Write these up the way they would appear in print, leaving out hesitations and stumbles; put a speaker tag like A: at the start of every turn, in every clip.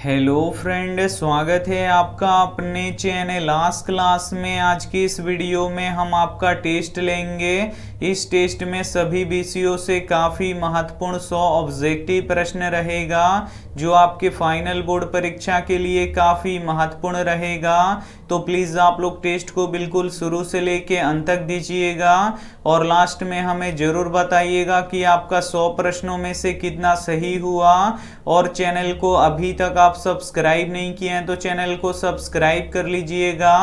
A: Hello friend, स्वागत है आपका अपने चैनल लास्ट क्लास में। आज की इस वीडियो में हम आपका टेस्ट लेंगे। इस टेस्ट में सभी विषयों से काफ़ी महत्वपूर्ण 100 ऑब्जेक्टिव प्रश्न रहेगा जो आपके फाइनल बोर्ड परीक्षा के लिए काफ़ी महत्वपूर्ण रहेगा। तो प्लीज़ आप लोग टेस्ट को बिल्कुल शुरू से लेके अंत तक दीजिएगा और लास्ट में हमें ज़रूर बताइएगा कि आपका 100 प्रश्नों में से कितना सही हुआ। और चैनल को अभी तक आप सब्सक्राइब नहीं किए हैं तो चैनल को सब्सक्राइब कर लीजिएगा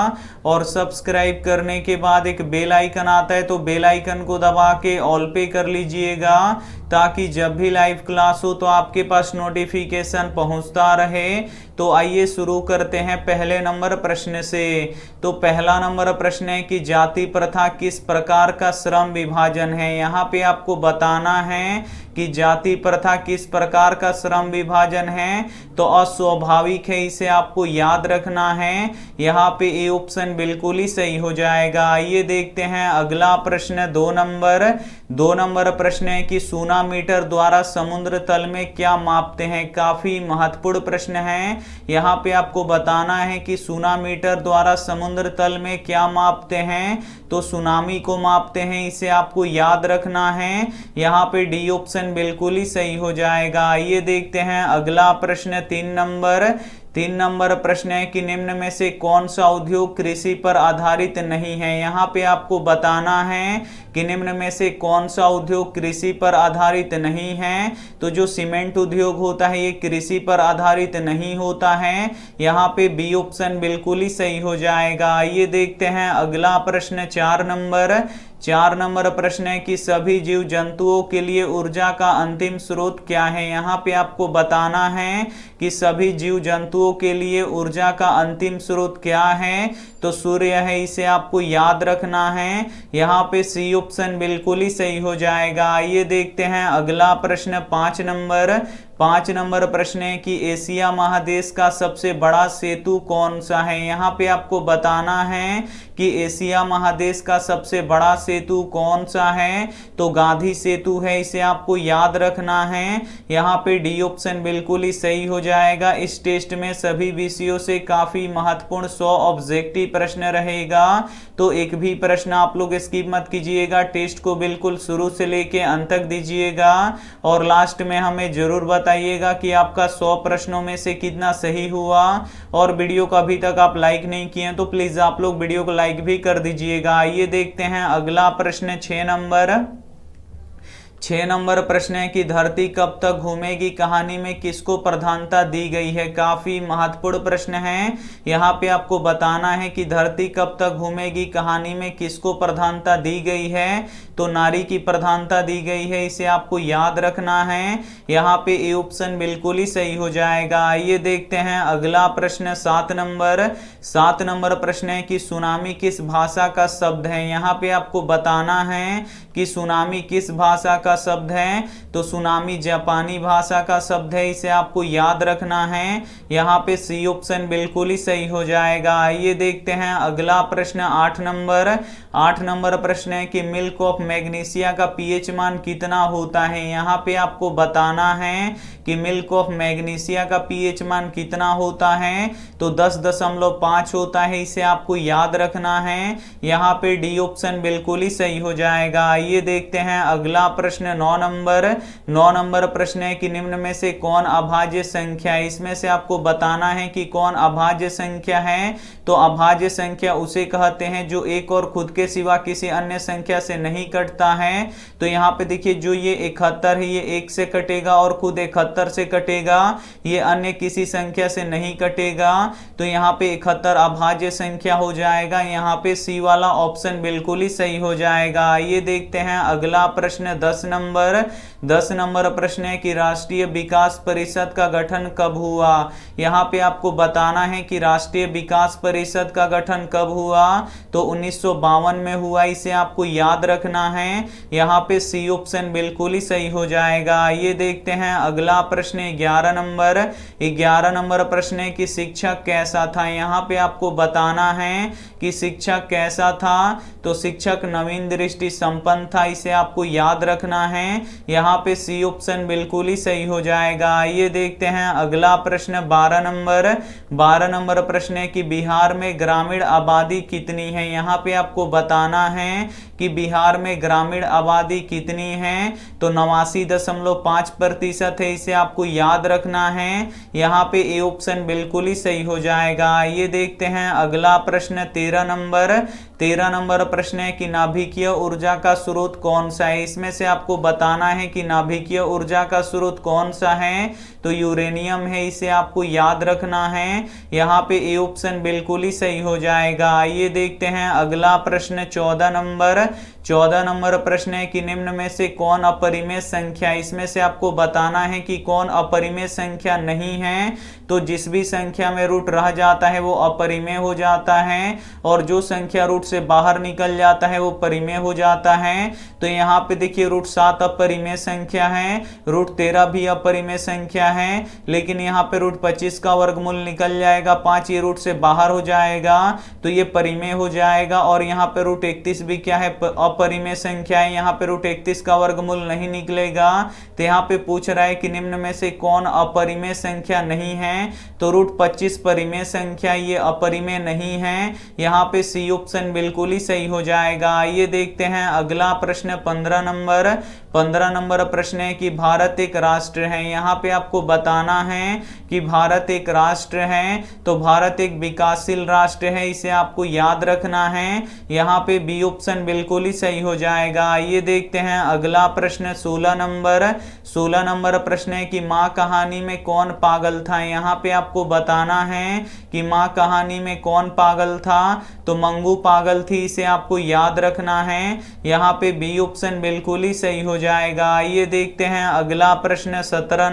A: और सब्सक्राइब करने के बाद एक बेल आइकन आता है तो बेल आइकन को दबा के ऑल पे कर लीजिएगा ताकि जब भी लाइव क्लास हो तो आपके पास नोटिफिकेशन पहुंचता रहे। तो आइए शुरू करते हैं पहले नंबर प्रश्न से। तो पहला नंबर प्रश्न है कि जाति प्रथा किस प्रकार का श्रम विभाजन है। यहाँ पे आपको बताना है कि जाति प्रथा किस प्रकार का श्रम विभाजन है। तो अस्वाभाविक है, इसे आपको याद रखना है। यहाँ पे ए ऑप्शन बिल्कुल ही सही हो जाएगा। आइए देखते हैं अगला प्रश्न। दो नंबर प्रश्न है कि सोना मीटर द्वारा समुद्र तल में क्या मापते हैं। काफी महत्वपूर्ण प्रश्न है। यहाँ पे आपको बताना है कि सोना मीटर द्वारा समुद्र तल में क्या मापते हैं। तो सुनामी को मापते हैं, इसे आपको याद रखना है। यहाँ पे डी ऑप्शन बिल्कुल ही सही हो जाएगा। आइए देखते हैं अगला प्रश्न। 3 नंबर प्रश्न है कि निम्न में से कौन सा उद्योग कृषि पर आधारित नहीं है। यहाँ पे आपको बताना है कि निम्न में से कौन सा उद्योग कृषि पर आधारित नहीं है। तो जो सीमेंट उद्योग होता है ये कृषि पर आधारित नहीं होता है। यहाँ पे बी ऑप्शन बिल्कुल ही सही हो जाएगा। आइए देखते हैं अगला प्रश्न। 4 नंबर प्रश्न है कि सभी जीव जंतुओं के लिए ऊर्जा का अंतिम स्रोत क्या है। यहाँ पे आपको बताना है कि सभी जीव जंतुओं के लिए ऊर्जा का अंतिम स्रोत क्या है। तो सूर्य है, इसे आपको याद रखना है। यहाँ पे सी ऑप्शन बिल्कुल ही सही हो जाएगा। आइए देखते हैं अगला प्रश्न। 5 नंबर प्रश्न है कि एशिया महादेश का सबसे बड़ा सेतु कौन सा है। यहाँ पे आपको बताना है कि एशिया महादेश का सबसे बड़ा सेतु कौन सा है। तो गांधी सेतु है, इसे आपको याद रखना है। यहाँ पे डी ऑप्शन बिल्कुल ही सही हो जाएगा। इस टेस्ट में सभी विषयों से काफी महत्वपूर्ण 100 ऑब्जेक्टिव प्रश्न रहेगा। तो एक भी प्रश्न आप लोग स्किप मत कीजिएगा। टेस्ट को बिल्कुल शुरू से लेके अंत तक दीजिएगा और लास्ट में हमें जरूर बताइएगा कि आपका 100 प्रश्नों में से कितना सही हुआ। और वीडियो को अभी तक आप लाइक नहीं किए हैं तो प्लीज आप लोग वीडियो को लाइक भी कर दीजिएगा। आइए देखते हैं अगला प्रश्न। 6 नंबर प्रश्न है कि धरती कब तक घूमेगी कहानी में किसको प्रधानता दी गई है। काफी महत्वपूर्ण प्रश्न है। यहाँ पे आपको बताना है कि धरती कब तक घूमेगी कहानी में किसको प्रधानता दी गई है। तो नारी की प्रधानता दी गई है, इसे आपको याद रखना है। यहाँ पे ए ऑप्शन बिल्कुल ही सही हो जाएगा। आइए देखते हैं अगला प्रश्न। 7 नंबर प्रश्न है कि सुनामी किस भाषा का शब्द है। यहाँ पे आपको बताना है कि सुनामी किस भाषा का शब्द है। तो सुनामी जापानी भाषा का शब्द है, इसे आपको याद रखना है। यहाँ पे सी ऑप्शन बिल्कुल ही सही हो जाएगा। आइए देखते हैं अगला प्रश्न। 8 नंबर प्रश्न है कि मिल्क ऑफ मैग्नीशिया का पीएच मान कितना होता है। यहाँ पे आपको बताना है कि मिल्क ऑफ मैग्नीशिया का पीएच मान कितना होता है। तो 10.5 होता है, इसे आपको याद रखना है। यहाँ पे डी ऑप्शन बिल्कुल ही सही हो जाएगा। आइए देखते हैं अगला प्रश्न। 9 नंबर प्रश्न है कि निम्न में से कौन अभाज्य संख्या है। इसमें से आपको बताना है कि कौन अभाज्य संख्या है। तो अभाज्य संख्या उसे कहते हैं जो एक और खुद के सिवा किसी अन्य संख्या से नहीं कटता है। तो यहाँ पे देखिए जो ये 71 है ये 1 से कटेगा और खुद 71 से कटेगा, ये अन्य किसी संख्या से नहीं कटेगा। तो यहाँ पे 71 अभाज्य संख्या हो जाएगा। यहाँ पे सी वाला ऑप्शन बिल्कुल ही सही हो जाएगा। आइए देखते हैं अगला प्रश्न। 10 नंबर प्रश्न है कि राष्ट्रीय विकास परिषद का गठन कब हुआ। यहाँ पे आपको बताना है कि राष्ट्रीय विकास परिषद का गठन कब हुआ। तो 1952 में हुआ, इसे आपको याद रखना है। यहाँ पे सी ऑप्शन बिल्कुल ही सही हो जाएगा। आइए देखते हैं अगला प्रश्न। 11 नंबर प्रश्न है कि शिक्षक कैसा था। यहाँ पे आपको बताना है कि शिक्षक कैसा था। तो शिक्षक नवीन दृष्टि संपन्न था, इसे आपको याद रखना है। यहाँ यहाँ पे सी ऑप्शन बिल्कुल ही सही हो जाएगा। आइए देखते हैं अगला प्रश्न 12 नंबर प्रश्न है कि बिहार में ग्रामीण आबादी कितनी है। यहाँ पे आपको बताना है कि बिहार में ग्रामीण आबादी कितनी है, तो 89.5% है, इसे आपको याद रखना है। यहाँ पे ए ऑप्शन बिल्कुल ही सही हो जाएगा। ये देखते हैं अगला प्रश्न 13 नंबर प्रश्न है कि नाभिकीय ऊर्जा का स्रोत कौन सा है। इसमें से आपको बताना है कि नाभिकीय ऊर्जा का स्रोत कौन सा है, तो यूरेनियम है, इसे आपको याद रखना है। यहाँ पे ए ऑप्शन बिल्कुल ही सही हो जाएगा। आइए देखते हैं अगला प्रश्न 14 नंबर प्रश्न है कि निम्न में से कौन अपरिमेय संख्या, इसमें से आपको बताना है कि कौन अपरिमेय संख्या नहीं है। तो जिस भी संख्या में रूट रह जाता है वो अपरिमेय हो जाता है, और जो संख्या रूट से बाहर निकल जाता है वो परिमेय हो जाता है। तो यहाँ पे देखिए रूट 7 अपरिमेय संख्या है, रूट 13 भी अपरिमेय संख्या है, लेकिन यहाँ पे रूट 25 का वर्गमूल निकल जाएगा, 5 ये रूट से बाहर हो जाएगा, तो ये परिमेय हो जाएगा। और यहाँ पे रूट 31 भी क्या है, अपरिमेय संख्या है, यहाँ पे रूट 31 का वर्गमूल नहीं निकलेगा। तो यहाँ पे पूछ रहा है कि निम्न में से कौन अपरिमेय संख्या नहीं है, तो रूट 25 परिमेय संख्या, ये अपरिमेय नहीं है। यहाँ पे सी ऑप्शन बिल्कुल ही सही हो जाएगा। ये देखते हैं अगला प्रश्न 15 नंबर प्रश्न है कि भारत एक राष्ट्र है। यहाँ पे आपको बताना है कि भारत एक राष्ट्र है, तो भारत एक विकासशील राष्ट्र है, इसे आपको याद रखना है। यहाँ पे बी ऑप्शन बिल्कुल ही सही हो जाएगा। ये देखते हैं अगला प्रश्न 16 नंबर प्रश्न है कि माँ कहानी में कौन पागल था। यहाँ पे आपको बताना है कि माँ कहानी में कौन पागल था, तो मंगू पागल थी, इसे आपको याद रखना है। यहाँ पे बी ऑप्शन बिल्कुल ही सही हो जाएगा। ये देखते हैं अगला प्रश्न 17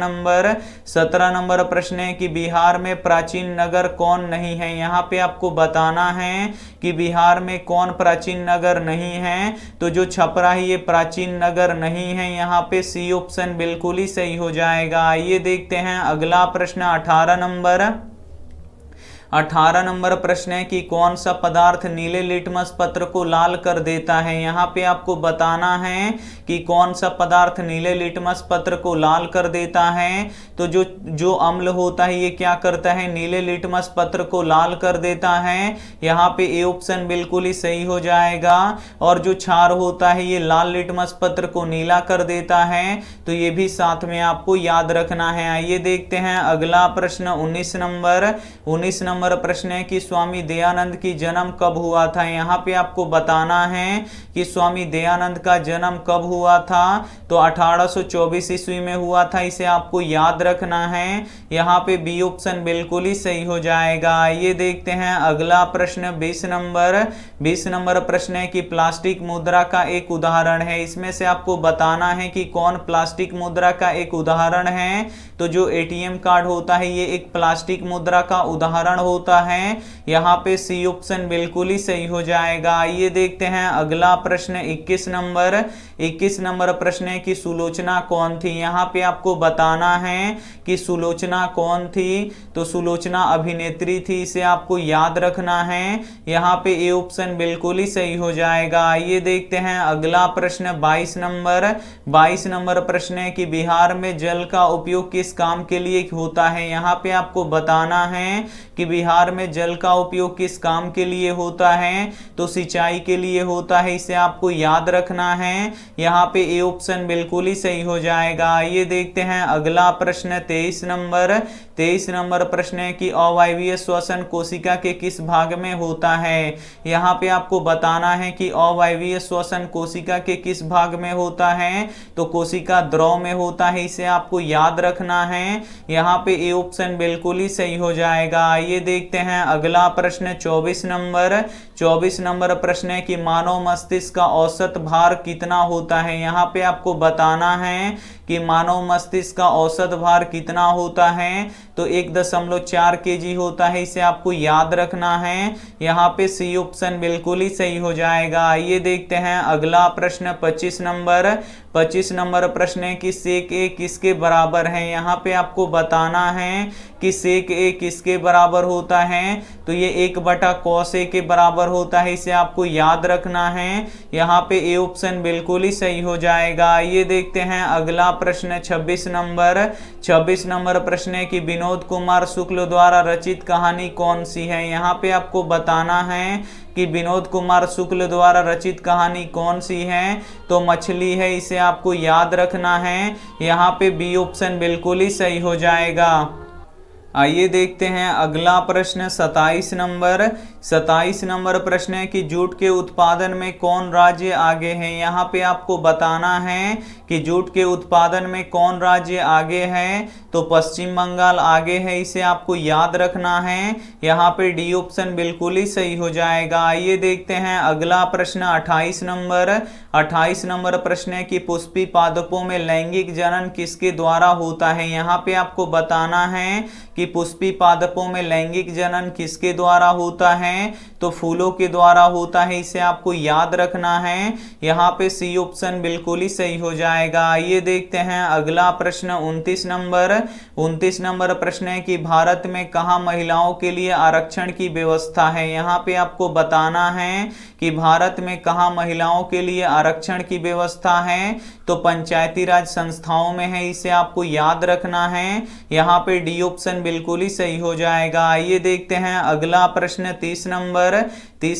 A: नंबर प्रश्न है कि बिहार में प्राचीन नगर कौन नहीं है। यहाँ पे आपको बताना है कि बिहार में कौन प्राचीन नगर नहीं है, तो जो छपरा है ये प्राचीन नगर नहीं है। यहाँ पे सी ऑप्शन बिल्कुल ही सही हो जाएगा। ये देखते हैं अगला प्रश्न 18 नंबर प्रश्न है कि कौन सा पदार्थ नीले लिटमस पत्र को लाल कर देता है। यहाँ पे आपको बताना है कि कौन सा पदार्थ नीले लिटमस पत्र को लाल कर देता है। तो जो अम्ल होता है ये क्या करता है, नीले लिटमस पत्र को लाल कर देता है। यहाँ पे ए ऑप्शन बिल्कुल ही सही हो जाएगा। और जो क्षार होता है ये लाल लिटमस पत्र को नीला कर देता है, तो ये भी साथ में आपको याद रखना है। आइए देखते हैं अगला प्रश्न 19 नंबर प्रश्न है कि स्वामी दयानंद की जन्म कब हुआ था। यहाँ पे आपको बताना है कि स्वामी दयानंद का जन्म कब हुआ था, तो 1824 ईस्वी में हुआ था, इसे आपको याद रखना है। यहाँ पे बी ऑप्शन बिल्कुल ही सही हो जाएगा। ये देखते हैं अगला प्रश्न 20 नंबर प्रश्न है कि प्लास्टिक मुद्रा का एक उदाहरण है। इसमें से आपको बताना है कि कौन प्लास्टिक मुद्रा का एक उदाहरण है। तो जो एटीएम कार्ड होता है ये एक प्लास्टिक मुद्रा का उदाहरण होता है। यहाँ पे सी ऑप्शन बिल्कुल ही सही हो जाएगा। ये देखते हैं अगला प्रश्न 21 नंबर प्रश्न है कि सुलोचना कौन थी। यहाँ पे आपको बताना है कि सुलोचना कौन थी, तो सुलोचना अभिनेत्री थी, इसे आपको याद रखना है। यहाँ पे ए ऑप्शन बिल्कुल ही सही हो जाएगा। ये देखते हैं अगला प्रश्न 22 नंबर प्रश्न है कि बिहार में जल का उपयोग किस काम के लिए होता है। यहाँ पे आपको बताना है कि बिहार में जल का उपयोग किस काम के लिए होता है, तो सिंचाई के लिए होता है, इसे आपको याद रखना है। यहाँ पे ए ऑप्शन बिल्कुल ही सही हो जाएगा। ये देखते हैं अगला प्रश्न 23 नंबर प्रश्न है कि अवायवीय श्वसन कोशिका के किस भाग में होता है। यहाँ पे आपको बताना है कि अवायवीय श्वसन कोशिका के किस भाग में होता है, तो कोशिका द्रव में होता है, इसे आपको याद रखना है। यहाँ पे ए ऑप्शन बिल्कुल ही सही हो जाएगा। ये देखते हैं अगला प्रश्न 24 नंबर प्रश्न है कि मानव मस्तिष्क का औसत भार कितना होता है। यहाँ पे आपको बताना है कि मानव मस्तिष्क का औसत भार कितना होता है, तो 1.4 kg होता है, इसे आपको याद रखना है। यहाँ पे सी ऑप्शन बिल्कुल ही सही हो जाएगा। ये देखते हैं अगला प्रश्न 25 25 नंबर प्रश्न है कि सेक ए किसके बराबर है। यहाँ पे आपको बताना है कि सेक ए किसके बराबर होता है, तो ये 1 कॉस ए के बराबर होता है, इसे आपको याद रखना है। यहाँ पे ए ऑप्शन बिल्कुल ही सही हो जाएगा। ये देखते हैं अगला प्रश्न 26 नंबर प्रश्न है कि विनोद कुमार शुक्ल द्वारा रचित कहानी कौन सी है। यहाँ पे आपको बताना है कि विनोद कुमार शुक्ल द्वारा रचित कहानी कौन सी है, तो मछली है, इसे आपको याद रखना है। यहाँ पे बी ऑप्शन बिल्कुल ही सही हो जाएगा। आइए देखते हैं अगला प्रश्न 27 नंबर प्रश्न है कि जूट के उत्पादन में कौन राज्य आगे है। यहाँ पे आपको बताना है कि जूट के उत्पादन में कौन राज्य आगे है, तो पश्चिम बंगाल आगे है, इसे आपको याद रखना है। यहाँ पे डी ऑप्शन बिल्कुल ही सही हो जाएगा। आइए देखते हैं अगला प्रश्न 28 नंबर प्रश्न है कि पुष्पी पादपों में लैंगिक जनन किसके द्वारा होता है। यहाँ पे आपको बताना है कि पुष्पी पादपों में लैंगिक जनन किसके द्वारा होता है, तो फूलों के द्वारा होता है, इसे आपको याद रखना है। यहाँ पे सी ऑप्शन बिल्कुल ही सही हो जाएगा। ये देखते हैं अगला प्रश्न 29 नंबर प्रश्न है कि भारत में कहाँ महिलाओं के लिए आरक्षण की व्यवस्था है। यहाँ पे आपको बताना है कि भारत में कहाँ महिलाओं के लिए आरक्षण की व्यवस्था है, तो पंचायती राज संस्थाओं में है, इसे आपको याद रखना है। यहाँ पे डी ऑप्शन बिल्कुल ही सही हो जाएगा। ये देखते हैं अगला प्रश्न 30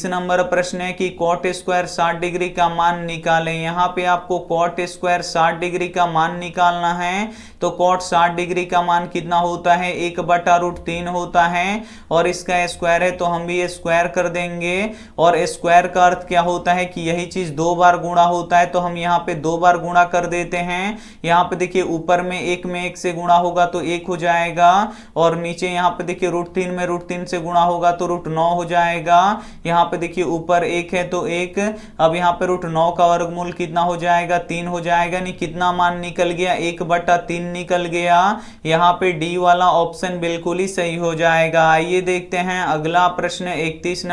A: नंबर प्रश्न है कि कॉट स्क्वायर 60 डिग्री का मान निकालें। यहाँ पे आपको कॉट स्क्वायर 60 डिग्री का मान निकालना है, तो कॉट 60 डिग्री का मान कितना होता है, 1/√3 होता है, और इसका स्क्वायर है तो हम भी स्क्वायर कर देंगे। और स्क्वायर का अर्थ क्या होता है कि यही चीज 2 बार गुणा होता है, तो हम यहाँ पे 2 बार गुणा कर देते हैं। यहाँ पे देखिए ऊपर में 1 में 1 से गुणा होगा तो 1 हो जाएगा, और नीचे यहाँ पे देखिए √3 में √3 से गुणा होगा तो √9 हो जाएगा। यहाँ पे देखिए ऊपर 1 है तो 1, अब यहाँ पे √9 का वर्गमूल कितना हो जाएगा, 3 हो जाएगा। नहीं, कितना मान निकल गया, 1/3 निकल गया। यहाँ पे डी वाला ऑप्शन बिल्कुल ही सही हो जाएगा। आइए देखते हैं अगला प्रश्न 31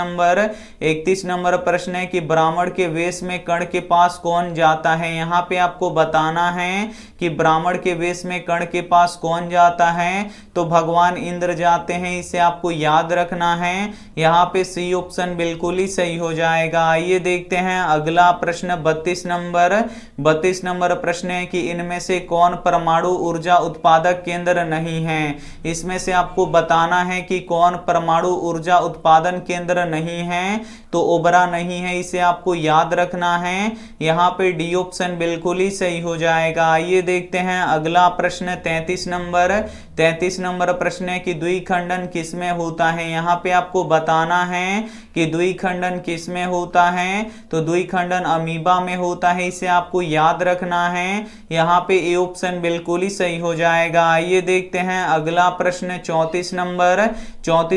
A: नंबर प्रश्न है कि ब्राह्मण के वेश में कर्ण के पास कौन जाता है। यहाँ पे आपको बताना है कि ब्राह्मण के वेश में कर्ण के पास कौन जाता है, तो भगवान इंद्र जाते हैं, इसे आपको याद रखना है। यहाँ पे सी ऑप्शन बिल्कुल ही सही हो जाएगा। आइए देखते हैं अगला प्रश्न 32 नंबर प्रश्न है कि इनमें से कौन परमाणु ऊर्जा उत्पादक केंद्र नहीं है। इसमें से आपको बताना है कि कौन परमाणु ऊर्जा उत्पादन केंद्र नहीं है, तो ओबरा नहीं है, इसे आपको याद रखना है। यहाँ पे डी ऑप्शन बिल्कुल ही सही हो जाएगा। आइए देखते हैं अगला प्रश्न 33 नंबर प्रश्न है कि द्विखंडन किसमें होता है। यहाँ पे आपको बताना है कि द्विखंडन किसमें होता है, तो द्विखंडन अमीबा में होता है, इसे आपको याद रखना है। यहाँ पे ए ऑप्शन बिल्कुल ही सही हो जाएगा। आइए देखते हैं अगला प्रश्न 34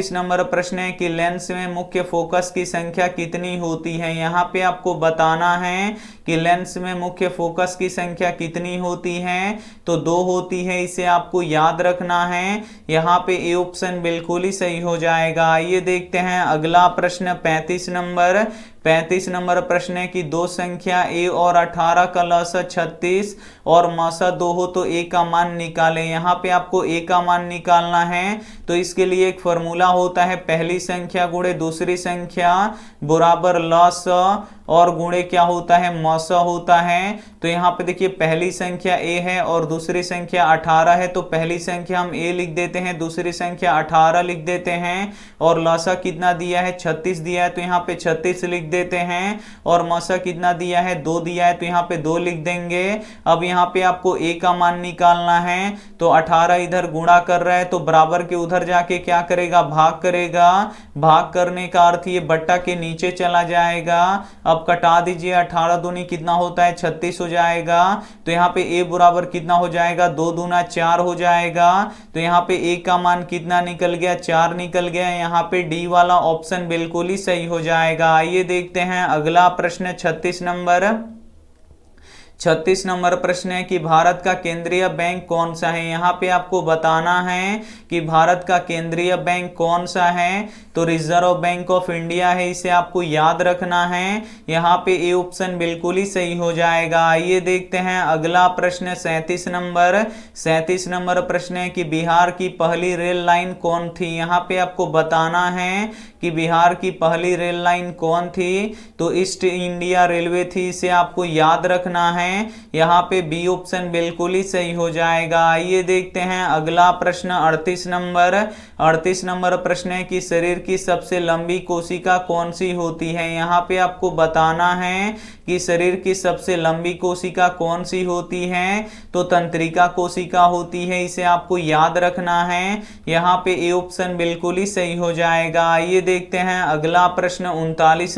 A: नंबर प्रश्न है कि लेंस में मुख्य फोकस की संख्या कितनी होती है। यहाँ पे आपको बताना है कि लेंस में मुख्य फोकस की संख्या कितनी होती है, तो 2 होती है, इसे आपको याद रखना है। यहाँ पे ए ऑप्शन बिल्कुल ही सही हो जाएगा। आइए देखते हैं अगला प्रश्न 35 नंबर प्रश्न है कि 2 संख्या a और 18 का लसा 36 और मसा 2 हो तो a का मान निकालें। यहाँ पे आपको a का मान निकालना है, तो इसके लिए एक फॉर्मूला होता है, पहली संख्या गुणे दूसरी संख्या बराबर लसा और गुणे क्या होता है, मसा होता है। तो यहाँ पे देखिए पहली संख्या a है और दूसरी संख्या 18 है, तो पहली संख्या हम a लिख देते हैं, दूसरी संख्या 18 लिख देते हैं, और लसा कितना दिया है, 36 दिया है, तो यहाँ पे 36 लिख देते हैं, और मसा कितना दिया है, 2 दिया है, तो यहाँ पे 2 लिख देंगे। अब यहाँ पे आपको a का मान निकालना है, तो 18 इधर गुणा कर रहा है तो बराबर के उधर जाके क्या करेगा, भाग करेगा। भाग करने का अर्थ ये बट्टा के नीचे चला जाएगा। अब कटा दीजिए, 18 दूनी कितना होता है, 36 हो जाएगा। तो यहाँ पे a बराबर कितना हो जाएगा, 2 दूना 4 हो जाएगा। तो यहाँ पे a का मान कितना निकल गया, 4 निकल गया। यहाँ पे डी वाला ऑप्शन बिल्कुल ही सही हो जाएगा। आइए देखते हैं अगला प्रश्न 36 36 नंबर प्रश्न है कि भारत का केंद्रीय बैंक कौन सा है। यहाँ पे आपको बताना है कि भारत का केंद्रीय बैंक कौन सा है, तो रिजर्व बैंक ऑफ इंडिया है, इसे आपको याद रखना है। यहाँ पे ए ऑप्शन बिल्कुल ही सही हो जाएगा। आइए देखते हैं अगला प्रश्न 37 नंबर प्रश्न है कि बिहार की पहली रेल लाइन कौन थी। यहाँ पे आपको बताना है कि बिहार की पहली रेल लाइन कौन थी, तो ईस्ट इंडिया रेलवे थी, इसे आपको याद रखना है। यहाँ पे बी ऑप्शन बिल्कुल ही सही हो जाएगा। आइए देखते हैं अगला प्रश्न 38 नंबर प्रश्न है कि शरीर की सबसे लंबी कोशिका कौन सी होती है। यहाँ पे आपको बताना है कि शरीर की सबसे लंबी कोशिका कौन सी होती है, तो तंत्रिका कोशिका होती है, इसे आपको याद रखना है। यहाँ पे ए ऑप्शन बिल्कुल ही सही हो जाएगा। आइए देखते हैं अगला प्रश्न 39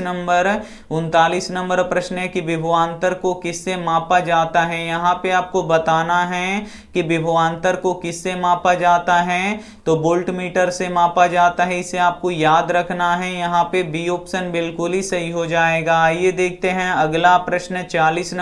A: नंबर प्रश्न है कि विभवांतर को किससे मापा जाता है। यहाँ पे आपको बताना है कि विभवांतर को किससे मापा जाता है, तो वोल्ट मीटर से मापा जाता है, इसे आपको याद रखना है। यहाँ पे बी ऑप्शन बिल्कुल ही सही हो जाएगा। आइए देखते हैं अगला प्रश्न 40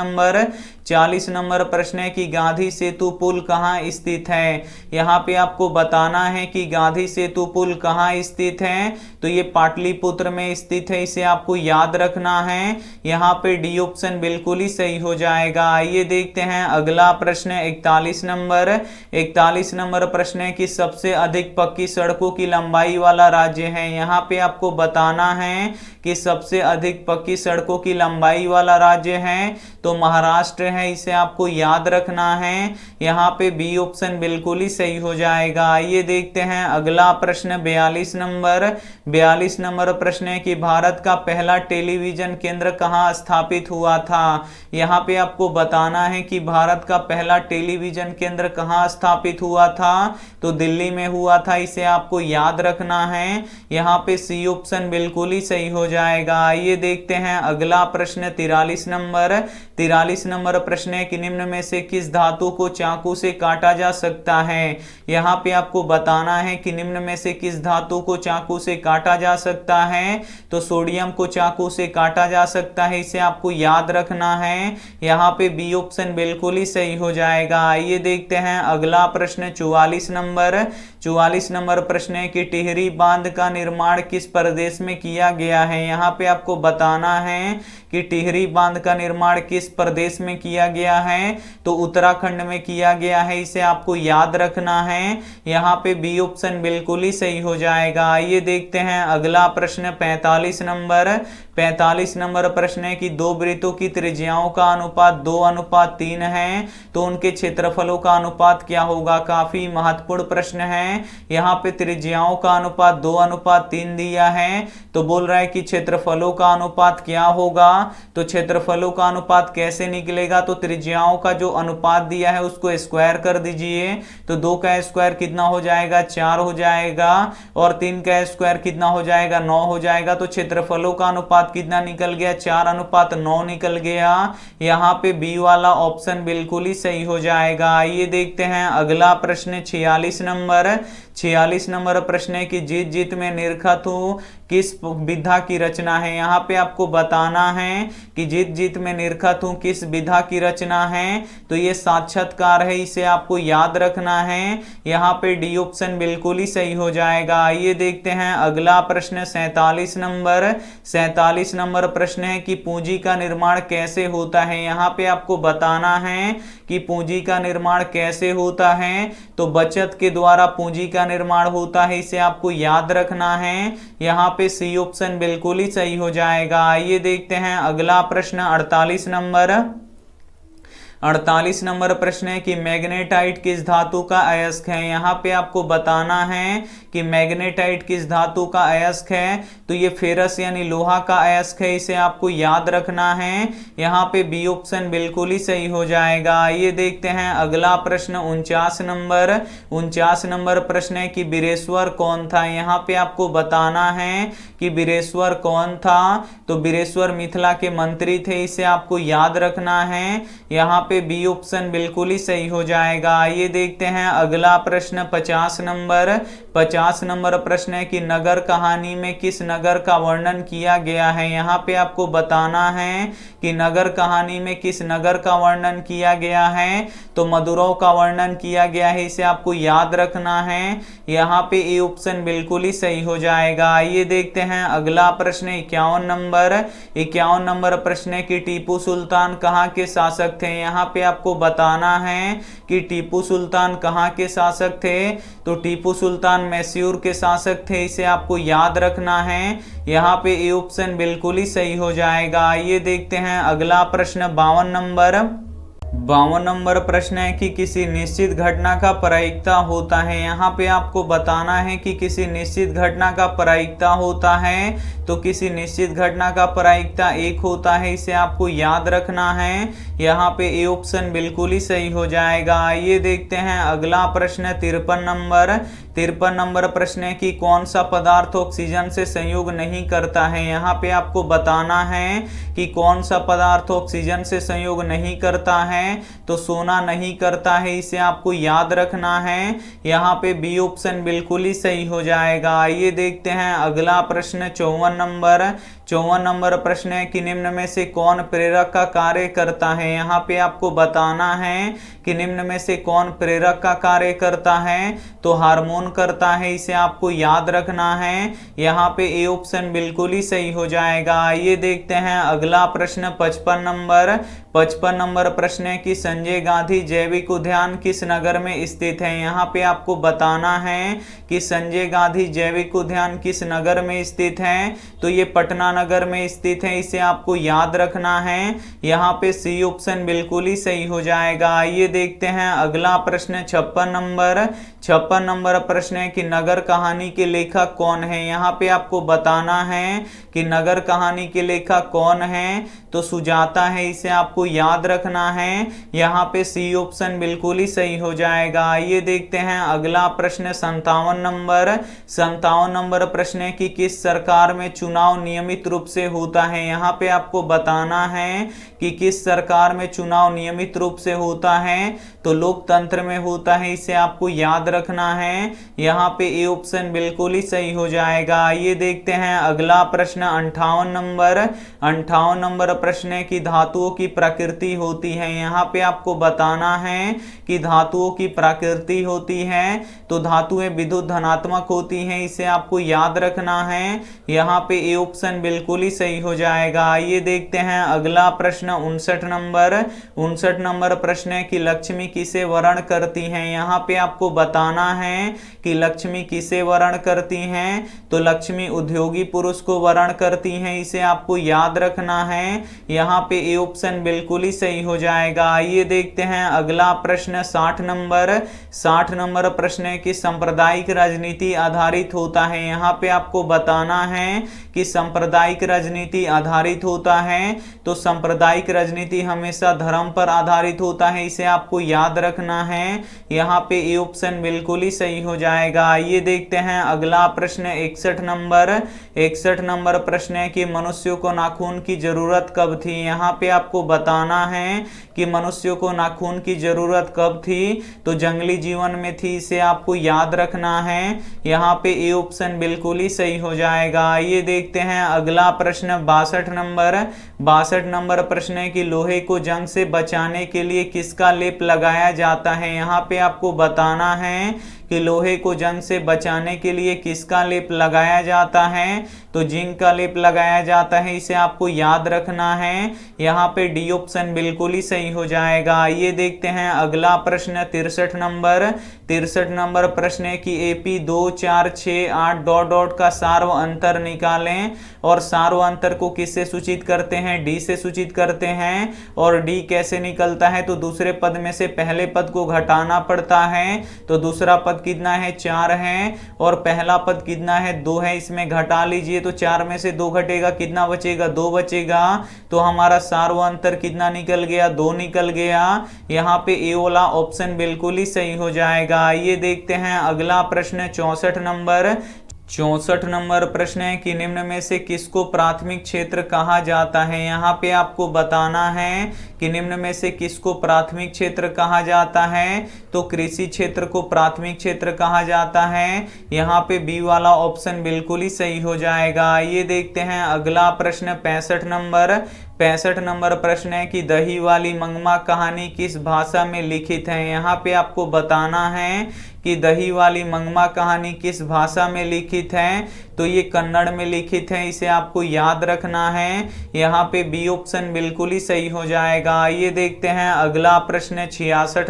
A: नंबर प्रश्न है कि गांधी सेतु पुल कहाँ स्थित है। यहाँ पे आपको बताना है कि गांधी सेतु पुल कहाँ स्थित है, तो ये पाटलिपुत्र में स्थित है, इसे आपको याद रखना है। यहाँ पे डी ऑप्शन बिल्कुल ही सही हो जाएगा। आइए देखते हैं अगला प्रश्न 41 नंबर प्रश्न है कि सबसे अधिक पक्की सड़कों की लंबाई वाला राज्य है। यहाँ पे आपको बताना है कि सबसे अधिक पक्की सड़कों की लंबाई वाला राज्य है, तो महाराष्ट्र है, इसे आपको याद रखना है। यहाँ पे बी ऑप्शन बिल्कुल ही सही हो जाएगा। आइए देखते हैं अगला प्रश्न 42 नंबर प्रश्न है कि भारत का पहला टेलीविजन केंद्र कहाँ स्थापित हुआ था। यहाँ पे आपको बताना है कि भारत का पहला टेलीविजन केंद्र कहाँ स्थापित हुआ था, तो दिल्ली में हुआ था, इसे आपको याद रखना है। यहाँ पे सी ऑप्शन बिल्कुल ही सही हो जाएगा। आइए देखते हैं अगला प्रश्न 43 नंबर प्रश्न है कि निम्न में से किस धातु को चाकू से काटा जा सकता है। यहाँ पे आपको बताना है कि निम्न में से किस धातु को चाकू से काटा जा सकता है, तो सोडियम को चाकू से काटा जा सकता है, इसे आपको याद रखना है। यहाँ पे बी ऑप्शन बिल्कुल ही सही हो जाएगा। आइए देखते हैं अगला प्रश्न 44 नंबर प्रश्न है कि टिहरी बांध का निर्माण किस प्रदेश में किया गया है। यहाँ पे आपको बताना है कि टिहरी बांध का निर्माण किस प्रदेश में किया गया है, तो उत्तराखंड में किया गया है, इसे आपको याद रखना है। यहाँ पे बी ऑप्शन बिल्कुल ही सही हो जाएगा। आइए देखते हैं अगला प्रश्न 45 नंबर प्रश्न है कि दो वृत्तों की त्रिज्याओं का अनुपात 2:3 है, तो उनके क्षेत्रफलों का अनुपात क्या होगा। काफी महत्वपूर्ण प्रश्न है। यहाँ पे त्रिज्याओं का अनुपात 2:3 दिया है, तो बोल रहा है कि क्षेत्रफलों का अनुपात क्या होगा, तो क्षेत्रफलों का अनुपात कैसे निकलेगा, तो त्रिज्याओं का जो अनुपात दिया है उसको स्क्वायर कर दीजिए, तो 2 का स्क्वायर कितना हो जाएगा, 4 हो जाएगा, और 3 का स्क्वायर कितना हो जाएगा, 9 हो जाएगा। तो क्षेत्रफलों का अनुपात कितना निकल गया, 4:9 निकल गया। यहाँ पे बी वाला ऑप्शन बिल्कुल ही सही हो जाएगा। आइए देखते हैं अगला प्रश्न 46 नंबर प्रश्न है कि जीत जीत में निरखत हूं किस विधा की रचना है। यहाँ पे आपको बताना है कि जीत जीत में निरखत हूं किस विधा की रचना है, तो ये साक्षात्कार है, इसे आपको याद रखना है। यहाँ पे डी ऑप्शन बिल्कुल ही सही हो जाएगा। आइए देखते हैं अगला प्रश्न 47 नंबर प्रश्न है कि पूंजी का निर्माण कैसे होता है। यहाँ पे आपको बताना है कि पूंजी का निर्माण कैसे होता है, तो बचत के द्वारा पूंजी का निर्माण होता है, इसे आपको याद रखना है। यहाँ पे सी ऑप्शन बिल्कुल ही सही हो जाएगा। आइए देखते हैं अगला प्रश्न 48 नंबर प्रश्न है कि मैग्नेटाइट किस धातु का अयस्क है। यहाँ पे आपको बताना है कि मैग्नेटाइट किस धातु का अयस्क है, तो ये फेरस यानी लोहा का अयस्क है, इसे आपको याद रखना है। यहाँ पे बी ऑप्शन बिल्कुल ही सही हो जाएगा। ये देखते हैं अगला प्रश्न 49 नंबर प्रश्न है कि बीरेश्वर कौन था। यहाँ पे आपको बताना है कि बीरेश्वर कौन था, तो बीरेश्वर मिथिला के मंत्री थे, इसे आपको याद रखना है। यहाँ पे बी ऑप्शन बिल्कुल ही सही हो जाएगा। आइए देखते हैं अगला प्रश्न 50 नंबर। 50 नंबर प्रश्न है कि नगर कहानी में किस नगर का वर्णन किया गया है। यहाँ पे आपको बताना है कि नगर कहानी में किस नगर का वर्णन किया गया है। तो मदुरै का वर्णन किया गया है, इसे आपको याद रखना है। यहाँ पे ए ऑप्शन बिल्कुल ही सही हो जाएगा। आइए देखते हैं अगला प्रश्न 51 नंबर। 51 नंबर प्रश्न है कि टीपू सुल्तान कहाँ के शासक थे। यहाँ पे आपको बताना है कि टीपू सुल्तान कहाँ के शासक थे। तो टीपू सुल्तान मैसूर के शासक थे, इसे आपको याद रखना है। यहाँ पे ए ऑप्शन बिल्कुल ही सही हो जाएगा। आइए देखते हैं अगला प्रश्न 52 नंबर। 52 नंबर प्रश्न है कि किसी निश्चित घटना का प्रायिकता होता है। यहाँ पे आपको बताना है कि किसी निश्चित घटना का प्रायिकता होता है। तो किसी निश्चित घटना का प्रायिकता 1 होता है, इसे आपको याद रखना है। यहाँ पे ए ऑप्शन बिल्कुल ही सही हो जाएगा। आइए देखते हैं अगला प्रश्न 53 नंबर। 53 नंबर प्रश्न है कि कौन सा पदार्थ ऑक्सीजन से संयोग नहीं करता है। यहाँ पे आपको बताना है कि कौन सा पदार्थ ऑक्सीजन से संयोग नहीं करता है। तो सोना नहीं करता है, इसे आपको याद रखना है। यहाँ पे बी ऑप्शन बिल्कुल ही सही हो जाएगा। आइए देखते हैं अगला प्रश्न 54 नंबर। 54 नंबर प्रश्न है कि निम्न में से कौन प्रेरक का कार्य करता है। यहाँ पे आपको बताना है कि निम्न में से कौन प्रेरक का कार्य करता है। तो हार्मोन करता है, इसे आपको याद रखना है। यहाँ पे ए ऑप्शन बिल्कुल ही सही हो जाएगा। आइए देखते हैं अगला प्रश्न 55 नंबर। 55 नंबर प्रश्न है कि संजय गांधी जैविक उद्यान किस नगर में स्थित है। यहाँ पे आपको बताना है कि संजय गांधी जैविक उद्यान किस नगर में स्थित है। तो ये पटना नगर में स्थित है, इसे आपको याद रखना है। यहाँ पे सी ऑप्शन बिल्कुल ही सही हो जाएगा। आइए देखते हैं अगला प्रश्न 56 नंबर। 56 नंबर प्रश्न है कि नगर कहानी के लेखक कौन है। यहाँ पे आपको बताना है कि नगर कहानी के लेखक कौन है। तो सुजाता है, इसे आपको याद रखना है। यहाँ पे सी ऑप्शन बिल्कुल ही सही हो जाएगा। आइए देखते हैं अगला प्रश्न 57 नंबर। 57 नंबर प्रश्न है कि किस सरकार में चुनाव नियमित रूप से होता है। यहाँ पे आपको बताना है कि किस सरकार में चुनाव नियमित रूप से होता है। तो लोकतंत्र में होता है, इसे आपको याद रखना है। यहाँ पे ए ऑप्शन बिल्कुल ही सही हो जाएगा। आइए देखते हैं अगला प्रश्न 58 नंबर। 58 नंबर प्रश्न है कि धातुओं की प्रकृति होती है। यहाँ पे आपको बताना है कि धातुओं की प्रकृति होती है। तो धातुएं विद्युत धनात्मक होती हैं, इसे आपको याद रखना है। यहाँ पे ए ऑप्शन बिल्कुल ही सही हो जाएगा। आइए देखते हैं अगला प्रश्न 59 नंबर। 59 नंबर प्रश्न है कि लक्ष्मी किसे वर्ण करती हैं। यहाँ पे आपको बताना है कि लक्ष्मी किसे वर्ण करती हैं। तो लक्ष्मी उद्योगी पुरुष को वर्ण करती हैं, इसे आपको याद रखना है। यहाँ पे ए ऑप्शन बिल्कुल ही सही हो जाएगा। आइए देखते हैं अगला प्रश्न 60 नंबर। 60 नंबर प्रश्न है कि सांप्रदायिक राजनीति आधारित होता है। यहाँ पे आपको बताना है कि सांप्रदायिक राजनीति आधारित होता है। तो सांप्रदायिक राजनीति हमेशा धर्म पर आधारित होता है, इसे आपको याद रखना है। यहाँ पे ए ऑप्शन बिल्कुल ही सही हो जाएगा। आइए देखते हैं अगला प्रश्न 61 नंबर। 61 नंबर प्रश्न है कि मनुष्य को नाखून की जरूरत कब थी। यहाँ पे आपको बताना है कि मनुष्य को नाखून की जरूरत कब थी। तो जंगली जीवन में थी, इसे आपको याद रखना है। यहाँ पे ए ऑप्शन बिल्कुल ही सही हो जाएगा। आइए देखते हैं अगला प्रश्न 62 नंबर। 62 नंबर प्रश्न है कि लोहे को जंग से बचाने के लिए किसका लेप लगाया जाता है। यहाँ पे आपको बताना है कि लोहे को जंग से बचाने के लिए किसका लेप लगाया जाता है। तो जिंक का लेप लगाया जाता है, इसे आपको याद रखना है। यहाँ पे डी ऑप्शन बिल्कुल ही सही हो जाएगा। आइए देखते हैं अगला प्रश्न 63 नंबर। 63 नंबर प्रश्न है कि AP 2 4 6 8 डॉट डॉट का सार्व अंतर निकालें। और सार्व अंतर को किससे सूचित करते हैं, डी से सूचित करते हैं। और डी कैसे निकलता है, तो दूसरे पद में से पहले पद को घटाना पड़ता है। तो दूसरा पद कितना है, 4 है। और पहला पद कितना है, 2 है, इसमें घटा लीजिए। तो 4 में से 2 घटेगा, कितना बचेगा, 2 बचेगा। तो हमारा सार्व अंतर कितना निकल गया, 2 निकल गया। यहाँ पे ए वाला ऑप्शन बिल्कुल ही सही हो जाएगा। आइए देखते हैं अगला प्रश्न 64 नंबर। 64 नंबर प्रश्न है कि निम्न में से किसको प्राथमिक क्षेत्र कहा जाता है। यहाँ पे आपको बताना है कि निम्न में से किसको प्राथमिक क्षेत्र कहा जाता है, तो कृषि क्षेत्र को प्राथमिक क्षेत्र कहा जाता है। यहाँ पे बी वाला ऑप्शन बिल्कुल ही सही हो जाएगा। ये देखते हैं अगला प्रश्न 65 नंबर प्रश्न है कि दही वाली मंगमा कहानी किस भाषा में लिखित है। यहाँ पे आपको बताना है कि दही वाली मंगमा कहानी किस भाषा में लिखित है, तो ये कन्नड़ में लिखित है, इसे आपको याद रखना है। यहाँ पे बी ऑप्शन बिल्कुल ही सही हो जाएगा। ये देखते हैं अगला प्रश्न 66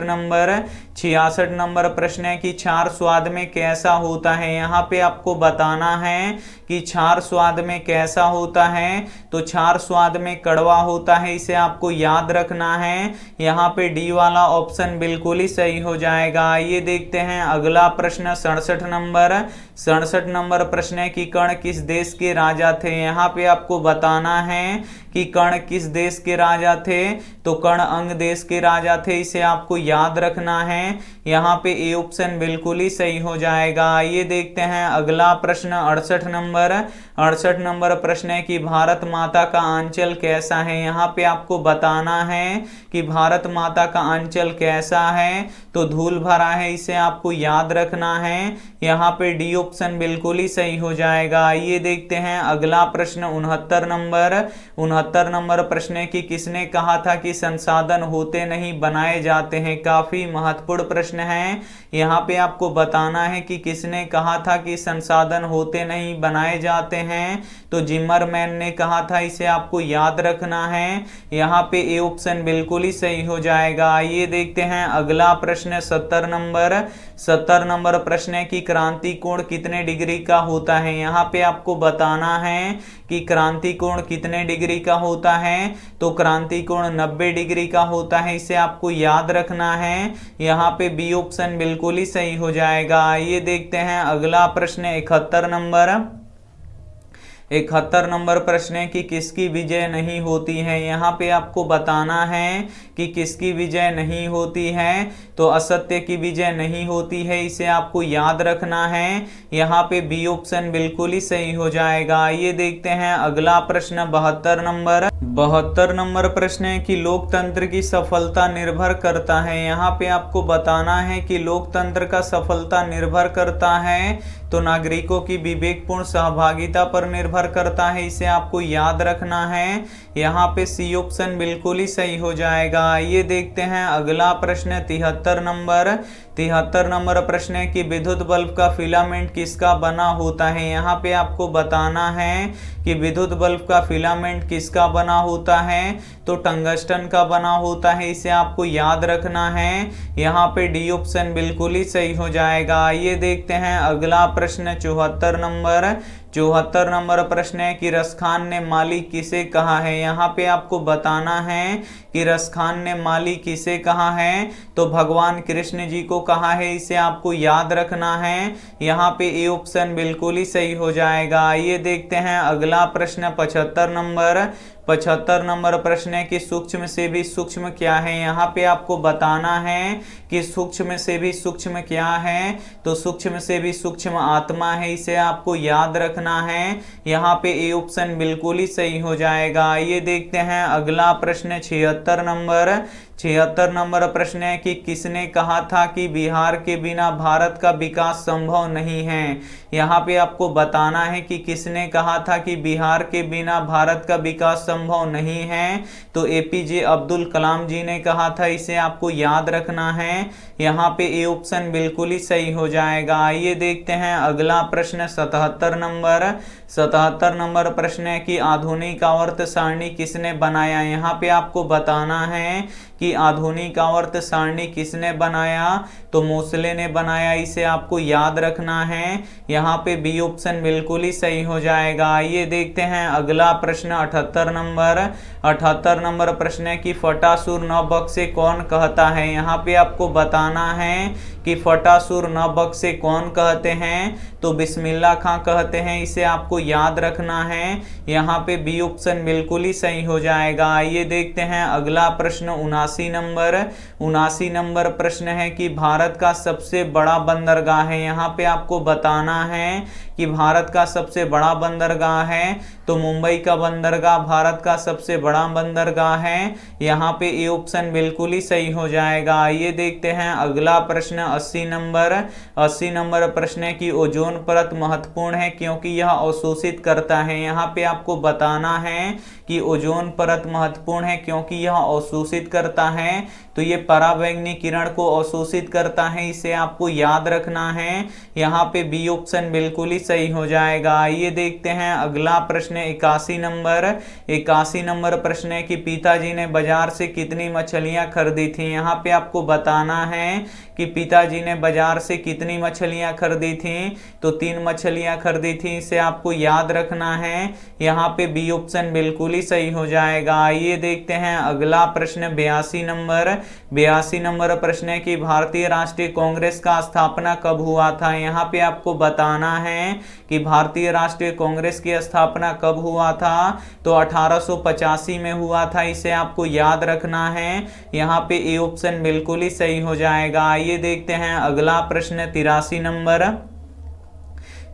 A: नंबर प्रश्न है कि क्षार स्वाद में कैसा होता है। यहाँ पे आपको बताना है कि क्षार स्वाद में कैसा होता है, तो क्षार स्वाद में कड़वा होता है, इसे आपको याद रखना है। यहाँ पे डी वाला ऑप्शन बिल्कुल ही सही हो जाएगा। ये देखते हैं अगला प्रश्न 67 नंबर प्रश्न है कि कर्ण किस देश के राजा थे। यहाँ पे आपको बताना है कि कर्ण किस देश के राजा थे, तो कर्ण अंग देश के राजा थे, इसे आपको याद रखना है। यहाँ पे ए ऑप्शन बिल्कुल ही सही हो जाएगा। ये देखते हैं अगला प्रश्न 68 नंबर प्रश्न है कि भारत माता का आंचल कैसा है। यहाँ पे आपको बताना है कि भारत माता का आंचल कैसा है, तो धूल भरा है, इसे आपको याद रखना है। यहाँ पे डी ऑप्शन बिल्कुल ही सही हो जाएगा। ये देखते हैं अगला प्रश्न 69 नंबर प्रश्न है कि किसने कहा था कि संसाधन होते नहीं बनाए जाते हैं। काफी महत्वपूर्ण प्रश्न है। यहाँ पे आपको बताना है कि किसने कहा था कि संसाधन होते नहीं बनाए जाते हैं, तो जिमरमैन ने कहा था, इसे आपको याद रखना है। यहाँ पे ए ऑप्शन बिल्कुल ही सही हो जाएगा। ये देखते हैं अगला प्रश्न 70 नंबर प्रश्न है कि क्रांति कोण कितने डिग्री का होता है। यहाँ पे आपको बताना है कि क्रांति कोण कितने डिग्री का होता है, तो क्रांति कोण 90 डिग्री का होता है, इसे आपको याद रखना है। यहाँ पे बी ऑप्शन बिल्कुल ही सही हो जाएगा। ये देखते हैं अगला प्रश्न 71 नंबर प्रश्न है कि किसकी विजय नहीं होती है। यहाँ पे आपको बताना है कि किसकी विजय नहीं होती है, तो असत्य की विजय नहीं होती है, इसे आपको याद रखना है। यहाँ पे बी ऑप्शन बिल्कुल ही सही हो जाएगा। ये देखते हैं अगला प्रश्न 72 नंबर प्रश्न है कि लोकतंत्र की सफलता निर्भर करता है। यहाँ पे आपको बताना है कि लोकतंत्र का सफलता निर्भर करता है, तो नागरिकों की विवेकपूर्ण सहभागिता पर निर्भर करता है, इसे आपको याद रखना है। यहाँ पे सी ऑप्शन बिल्कुल ही सही हो जाएगा। ये देखते हैं अगला प्रश्न 73 नंबर प्रश्न है कि विद्युत बल्ब का फिलामेंट किसका बना होता है। यहाँ पे आपको बताना है कि विद्युत बल्ब का फिलामेंट किसका बना होता है, तो टंगस्टन का बना होता है, इसे आपको याद रखना है। यहाँ पे डी ऑप्शन बिल्कुल ही सही हो जाएगा। ये देखते हैं अगला प्रश्न 74 नंबर प्रश्न है कि रसखान ने मालिक किसे कहा है। यहाँ पे आपको बताना है कि रसखान ने मालिक किसे कहा है, तो भगवान कृष्ण जी को कहा है, इसे आपको याद रखना है। यहाँ पे ए ऑप्शन बिल्कुल ही सही हो जाएगा। ये देखते हैं अगला प्रश्न 75 नंबर प्रश्न है कि सूक्ष्म से भी सूक्ष्म क्या है। यहाँ पे आपको बताना है कि सूक्ष्म से भी सूक्ष्म क्या है, तो सूक्ष्म से भी सूक्ष्म आत्मा है, इसे आपको याद रखना है। यहाँ पे ए ऑप्शन बिल्कुल ही सही हो जाएगा। ये देखते हैं अगला प्रश्न 76 नंबर प्रश्न है कि किसने कहा था कि बिहार के बिना भारत का विकास संभव नहीं है। यहाँ पे आपको बताना है कि किसने कहा था कि बिहार के बिना भारत का विकास संभव नहीं है, तो एपीजे अब्दुल कलाम जी ने कहा था, इसे आपको याद रखना है। यहाँ पे ए ऑप्शन बिल्कुल ही सही हो जाएगा। ये देखते हैं अगला प्रश्न 77 नंबर प्रश्न है कि आधुनिक आवर्त सारणी किसने बनाया। यहाँ पे आपको बताना है कि आधुनिक आवर्त सारणी किसने बनाया, तो मोसले ने बनाया, इसे आपको याद रखना है। यहाँ पे बी ऑप्शन बिल्कुल ही सही हो जाएगा। ये देखते हैं अगला प्रश्न 78 नंबर प्रश्न है कि फटासुर न बख्शे कौन कहता है। यहाँ पे आपको बताना है कि फटासुर न बख्शे कौन कहते हैं, तो बिस्मिल्लाह खां कहते हैं, इसे आपको याद रखना है। यहाँ पे बी ऑप्शन बिल्कुल ही सही हो जाएगा। ये देखते हैं अगला प्रश्न 79 नंबर प्रश्न है कि भारत का सबसे बड़ा बंदरगाह है। यहाँ पे आपको बताना है कि भारत का सबसे बड़ा बंदरगाह है, तो मुंबई का बंदरगाह भारत का सबसे बड़ा बंदरगाह है। यहाँ पे ए ऑप्शन बिल्कुल ही सही हो जाएगा। आइए देखते हैं अगला प्रश्न 80 नंबर। 80 नंबर प्रश्न है कि ओजोन परत महत्वपूर्ण है क्योंकि यह अवशोषित करता है। यहाँ पे आपको बताना है कि ओजोन परत महत्वपूर्ण है क्योंकि यह अवशोषित करता है। तो ये पराबैंगनी किरण को अवशोषित करता है, इसे आपको याद रखना है। यहाँ पे बी ऑप्शन बिल्कुल ही सही हो जाएगा। आइए देखते हैं अगला प्रश्न 81 नंबर। 81 नंबर प्रश्न है कि पिताजी ने बाजार से कितनी मछलियां खरीदी थी। यहाँ पे आपको बताना है कि पिताजी ने बाजार से कितनी मछलियां खरीदी थी। तो 3 मछलियां खरीदी थी, इसे आपको याद रखना है। यहाँ पे बी ऑप्शन बिल्कुल ही सही हो जाएगा। आइए देखते हैं अगला प्रश्न 82 नंबर। 82 नंबर प्रश्न है कि भारतीय राष्ट्रीय कांग्रेस का स्थापना कब हुआ था। यहाँ पे आपको बताना है कि भारतीय राष्ट्रीय कांग्रेस की स्थापना कब हुआ था। तो 1885 में हुआ था, इसे आपको याद रखना है। यहाँ पे ए ऑप्शन बिल्कुल ही सही हो जाएगा। आइए देखते हैं अगला प्रश्न 83 नंबर।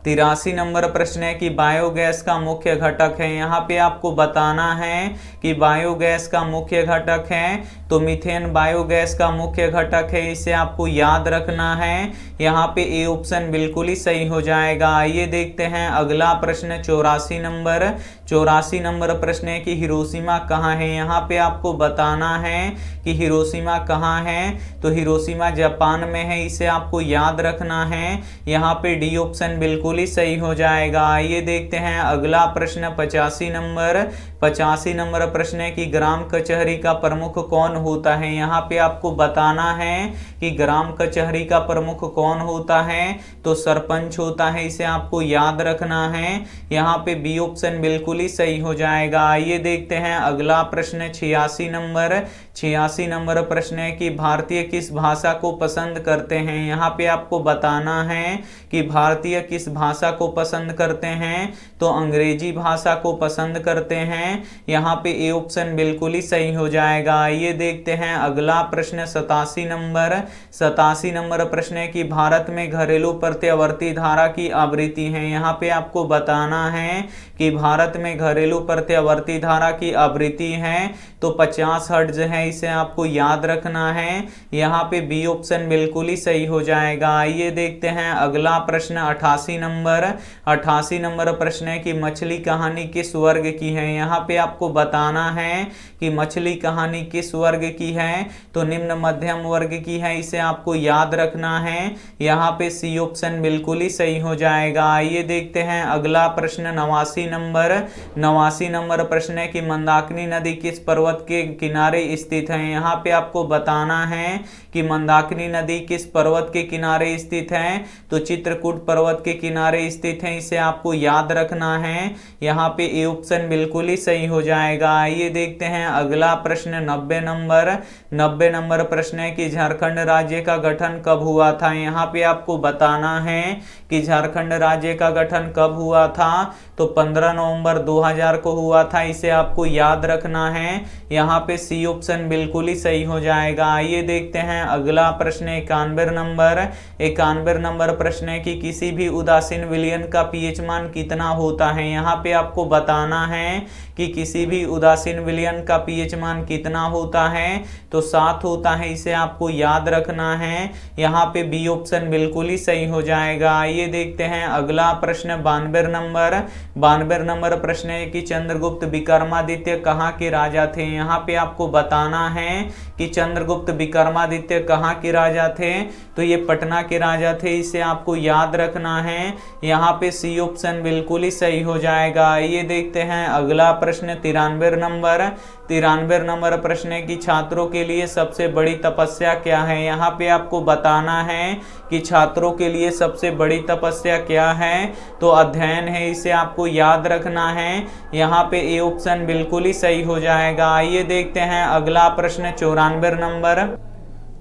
A: 83 नंबर प्रश्न है कि बायोगैस का मुख्य घटक है। यहाँ पे आपको बताना है कि बायोगैस का मुख्य घटक है, तो मीथेन बायोगैस का मुख्य घटक है, इसे आपको याद रखना है। यहाँ पे ए ऑप्शन बिल्कुल ही सही हो जाएगा। आइए देखते हैं अगला प्रश्न 84 नंबर। 84 नंबर प्रश्न है कि हिरोशिमा कहाँ है। यहाँ पे आपको बताना है कि हिरोशिमा कहाँ है। तो हिरोशिमा जापान में है, इसे आपको याद रखना है। यहाँ पे डी ऑप्शन बिल्कुल ही सही हो जाएगा। आइए देखते हैं अगला प्रश्न 85 नंबर। 85 नंबर प्रश्न है कि ग्राम कचहरी का प्रमुख कौन होता है। यहाँ पे आपको बताना है कि ग्राम कचहरी का प्रमुख कौन होता है। तो सरपंच होता है, इसे आपको याद रखना है। यहाँ पे बी ऑप्शन बिल्कुल ही सही हो जाएगा। आइए देखते हैं अगला प्रश्न 86 नंबर। 86 नंबर प्रश्न है कि भारतीय किस भाषा को पसंद करते हैं। यहाँ पे आपको बताना है कि भारतीय किस भाषा को पसंद करते हैं। तो अंग्रेजी भाषा को पसंद करते हैं। यहाँ पे ए ऑप्शन बिल्कुल ही सही हो जाएगा। आइए देखते हैं अगला प्रश्न 87 नंबर। 87 नंबर प्रश्न है कि भारत में घरेलू प्रत्यावर्ती धारा की आवृत्ति है। यहाँ पे आपको बताना है कि भारत में घरेलू प्रत्यावर्ती धारा की आवृत्ति है तो 50 हर्ट्ज है, इसे आपको याद रखना है। यहाँ पे बी ऑप्शन बिल्कुल ही सही हो जाएगा। आइए देखते हैं अगला प्रश्न 88 नंबर। 88 नंबर प्रश्न है कि मछली कहानी किस वर्ग की है। यहाँ पे आपको बताना है कि मछली कहानी किस वर्ग की है। तो निम्न मध्यम वर्ग की है, इसे आपको याद रखना है। यहाँ पे सी ऑप्शन बिल्कुल ही सही हो जाएगा। आइए देखते हैं अगला प्रश्न 89 नंबर। 89 नंबर प्रश्न है कि मंदाकिनी नदी किस पर्वत के किनारे स्थित है। यहाँ पे आपको बताना है कि मंदाकिनी नदी किस पर्वत के किनारे स्थित है। तो चित्रकूट पर्वत के किनारे स्थित है, इसे आपको याद रखना है। यहाँ पे ए ऑप्शन बिल्कुल ही सही हो जाएगा। आइए देखते हैं अगला प्रश्न 90 नंबर। 90 नंबर प्रश्न है कि झारखंड राज्य का गठन कब हुआ था। यहाँ पे आपको बताना है कि झारखंड राज्य का गठन कब हुआ था। तो 15 नवंबर 2000 को हुआ था, इसे आपको याद रखना है। यहाँ पे सी ऑप्शन बिल्कुल ही सही हो जाएगा। आइए देखते हैं अगला प्रश्न 91 नंबर। 91 नंबर प्रश्न है कि किसी भी उदासीन विलयन का पीएच मान कितना होता है। यहाँ पे आपको बताना है कि किसी भी उदासीन विलयन का पीएच मान कितना होता है। तो 7 होता है, इसे आपको याद रखना है। यहाँ पे बी ऑप्शन बिल्कुल ही सही हो जाएगा। आइए देखते हैं अगला प्रश्न 92 नंबर। 92 नंबर प्रश्न है कि चंद्रगुप्त विक्रमादित्य कहाँ के राजा थे। यहाँ पे आपको बताना है कि चंद्रगुप्त विक्रमादित्य कहाँ के राजा थे। तो ये पटना के राजा थे, इसे आपको याद रखना है। यहाँ पे सी ऑप्शन बिल्कुल ही सही हो जाएगा। आइए देखते हैं अगला प्रश्न 93 नंबर। 93 नंबर प्रश्न है कि छात्रों के लिए सबसे बड़ी तपस्या क्या है। यहाँ पे आपको बताना है कि छात्रों के लिए सबसे बड़ी तपस्या क्या है। तो अध्ययन है, इसे आपको याद रखना है। यहाँ पे ए ऑप्शन बिल्कुल ही सही हो जाएगा। आइए देखते हैं अगला प्रश्न 94 नंबर।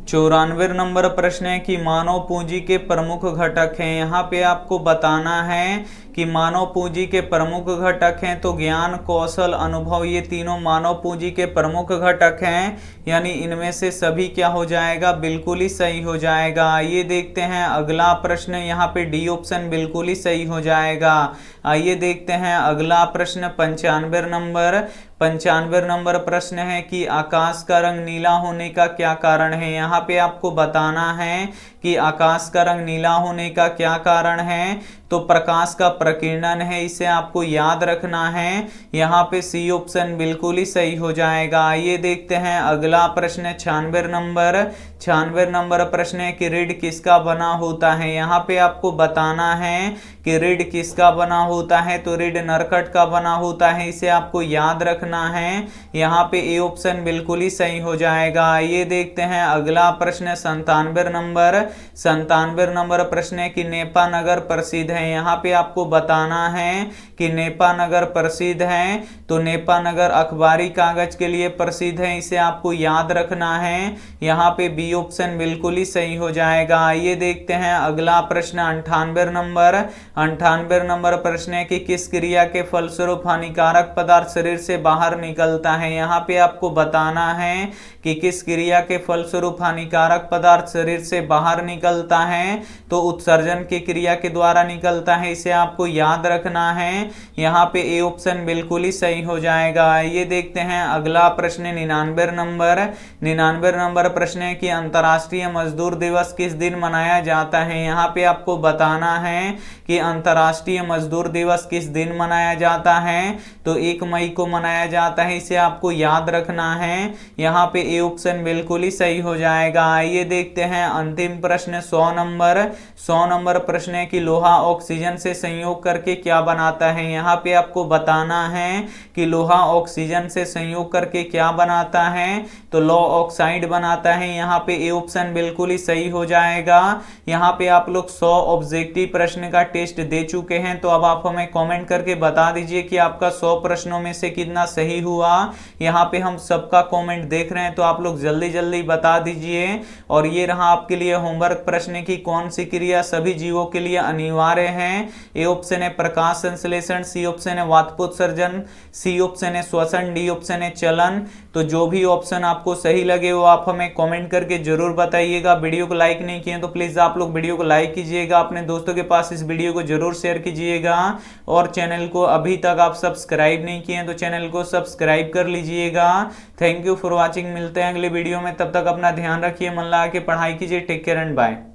A: 94 नंबर प्रश्न है कि मानव पूंजी के प्रमुख घटक हैं। यहाँ पे आपको बताना है कि मानव पूंजी के प्रमुख घटक हैं, तो ज्ञान, कौशल, अनुभव, ये तीनों मानव पूंजी के प्रमुख घटक हैं, यानी इनमें से सभी क्या हो जाएगा, बिल्कुल ही सही हो जाएगा। आइए देखते हैं अगला प्रश्न, यहाँ पे डी ऑप्शन बिल्कुल ही सही हो जाएगा। आइए देखते हैं अगला प्रश्न 95 नंबर प्रश्न है कि आकाश का रंग नीला होने का क्या कारण है। यहाँ पे आपको बताना है कि आकाश का रंग नीला होने का क्या कारण है, तो प्रकाश का प्रकीर्णन है, इसे आपको याद रखना है। यहाँ पे सी ऑप्शन बिल्कुल ही सही हो जाएगा। आइए देखते हैं अगला प्रश्न 96 नंबर प्रश्न है कि रीढ़ किसका बना होता है। यहाँ पे आपको बताना है कि रीढ़ किसका बना होता है, तो रीढ़ नरकट का बना होता है, इसे आपको याद रखना है। यहाँ पे ए ऑप्शन बिल्कुल ही सही हो जाएगा। आइए देखते हैं अगला प्रश्न 97 नंबर प्रश्न है कि नेपा नगर प्रसिद्ध है। यहाँ पे आपको बताना है कि नेपा नगर प्रसिद्ध है, तो नेपा नगर अखबारी कागज के लिए प्रसिद्ध है, इसे आपको याद रखना है। यहाँ पे बी ऑप्शन बिल्कुल ही सही हो जाएगा। आइए देखते हैं अगला प्रश्न 98 नंबर प्रश्न है कि किस क्रिया के फलस्वरूप हानिकारक पदार्थ शरीर से बाहर निकलता है। यहाँ पे आपको बताना है कि किस क्रिया के फलस्वरूप हानिकारक पदार्थ शरीर से बाहर निकलता है, तो उत्सर्जन की क्रिया के द्वारा निकलता है, इसे आपको याद रखना है। यहाँ पे ए ऑप्शन बिल्कुल ही सही हो जाएगा। ये देखते हैं अगला प्रश्न 99 नंबर प्रश्न है कि अंतर्राष्ट्रीय मजदूर दिवस किस दिन मनाया जाता है। यहाँ पे आपको बताना है कि अंतर्राष्ट्रीय मजदूर दिवस किस दिन मनाया जाता है, तो 1 मई को मनाया जाता है, इसे आपको याद रखना है। यहाँ पे ए ऑप्शन बिल्कुल ही सही हो जाएगा। आइए देखते हैं अंतिम प्रश्न 100 नंबर प्रश्न है कि लोहा ऑक्सीजन से संयोग करके क्या बनाता है। यहाँ पे आपको बताना है कि लोहा ऑक्सीजन से संयोग करके क्या बनाता है, तो लौ ऑक्साइड बनाता है। यहाँ पे ए ऑप्शन बिल्कुल ही सही हो जाएगा। यहाँ पे आप लोग 100 ऑब्जेक्टिव प्रश्न का टेस्ट दे चुके हैं, तो अब आप हमें कमेंट करके बता दीजिए कि आपका 100 प्रश्नों में से कितना सही हुआ। यहाँ पे हम सबका कमेंट देख रहे हैं, तो आप लोग जल्दी जल्दी बता दीजिए। और ये रहा आपके लिए होमवर्क प्रश्न की कौन सी क्रिया सभी जीवों के लिए अनिवार्य है। ए ऑप्शन है प्रकाश संश्लेषण, सी ऑप्शन है वातपोत्सर्जन, सी ऑप्शन है श्वसन, डी ऑप्शन है चलन। तो जो भी ऑप्शन आपको सही लगे वो आप हमें कमेंट करके जरूर बताइएगा। वीडियो को लाइक नहीं किए तो प्लीज आप लोग वीडियो को लाइक कीजिएगा, अपने दोस्तों के पास इस वीडियो को जरूर शेयर कीजिएगा। और चैनल को अभी तक आप सब्सक्राइब नहीं किए तो चैनल को सब्सक्राइब कर लीजिएगा। Thank you for watching. मिलते हैं अगले वीडियो में, तब तक अपना ध्यान रखिए, मन लगा के पढ़ाई कीजिए। Take care and bye.